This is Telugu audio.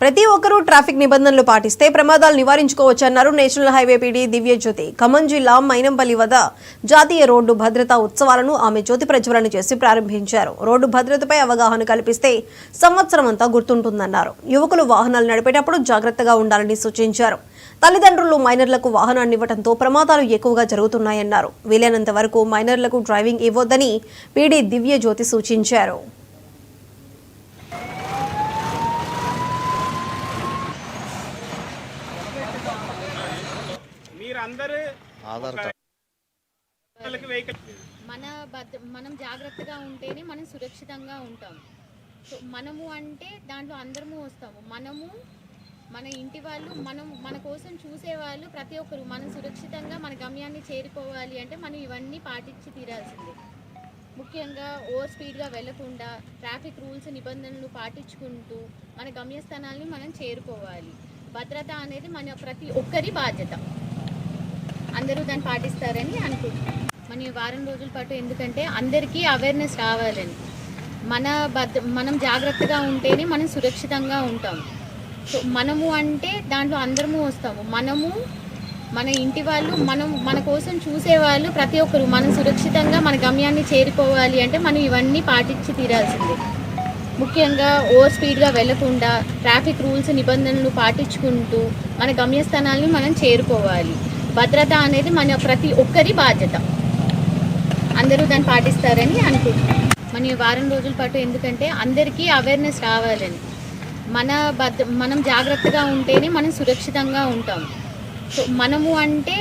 ప్రతి ఒక్కరూ ట్రాఫిక్ నిబంధనలు పాటిస్తే ప్రమాదాలు నివారించుకోవచ్చన్నారు national highway PD Divyajyoti. Khammam జిల్లా మైనంపల్లి వద్ద జాతీయ రోడ్డు భద్రతా ఉత్సవాలను ఆమె జ్యోతి ప్రజ్వలన చేసి ప్రారంభించారు. రోడ్డు భద్రతపై అవగాహన కల్పిస్తే సంవత్సరం అంతా గుర్తుంటుందన్నారు. యువకులు వాహనాలు నడిపేటప్పుడు జాగ్రత్తగా ఉండాలని సూచించారు. తల్లిదండ్రులు మైనర్లకు వాహనాన్ని ఇవ్వడంతో ప్రమాదాలు ఎక్కువగా జరుగుతున్నాయన్నారు. వీలైనంత వరకు మైనర్లకు డ్రైవింగ్ ఇవ్వొద్దని పీడీ దివ్యజ్యోతి సూచించారు. మనం జాగ్రత్తగా ఉంటేనే మనం సురక్షితంగా ఉంటాం. సో మనము అంటే దాంట్లో అందరము వస్తాము. మనము, మన ఇంటి వాళ్ళు, మన కోసం చూసేవాళ్ళు ప్రతి ఒక్కరు మనం సురక్షితంగా మన గమ్యాన్ని చేరుకోవాలి అంటే మనం ఇవన్నీ పాటించి తీరాల్సిందే. ముఖ్యంగా ఓవర్ స్పీడ్గా వెళ్లకుండా ట్రాఫిక్ రూల్స్ నిబంధనలు పాటించుకుంటూ మన గమ్యస్థానాల్ని మనం చేరుకోవాలి. భద్రత అనేది మన ప్రతి ఒక్కరి బాధ్యత. అందరూ దాన్ని పాటిస్తారని అనుకుంటున్నాం. మన వారం రోజుల పాటు ఎందుకంటే అందరికీ అవేర్నెస్ రావాలని. మనం జాగ్రత్తగా ఉంటేనే మనం సురక్షితంగా ఉంటాం. సో మనము అంటే దాంట్లో అందరము వస్తాము. మనము, మన ఇంటి వాళ్ళు, మన కోసం చూసేవాళ్ళు ప్రతి ఒక్కరు మనం సురక్షితంగా మన గమ్యాన్ని చేరుకోవాలి అంటే మనం ఇవన్నీ పాటించి తీరాల్సిందే. ముఖ్యంగా ఓవర్ స్పీడ్గా వెళ్లకుండా ట్రాఫిక్ రూల్స్ నిబంధనలు పాటించుకుంటూ మన గమ్యస్థానాల్ని మనం చేరుకోవాలి. భద్రత అనేది మన ప్రతి ఒక్కరి బాధ్యత. అందరూ దాన్ని పాటిస్తారని అనుకుంటున్నాం. మన వారం రోజుల పాటు ఎందుకంటే అందరికీ అవేర్నెస్ రావాలని. మనం జాగ్రత్తగా ఉంటేనే మనం సురక్షితంగా ఉంటాం. సో మనము అంటే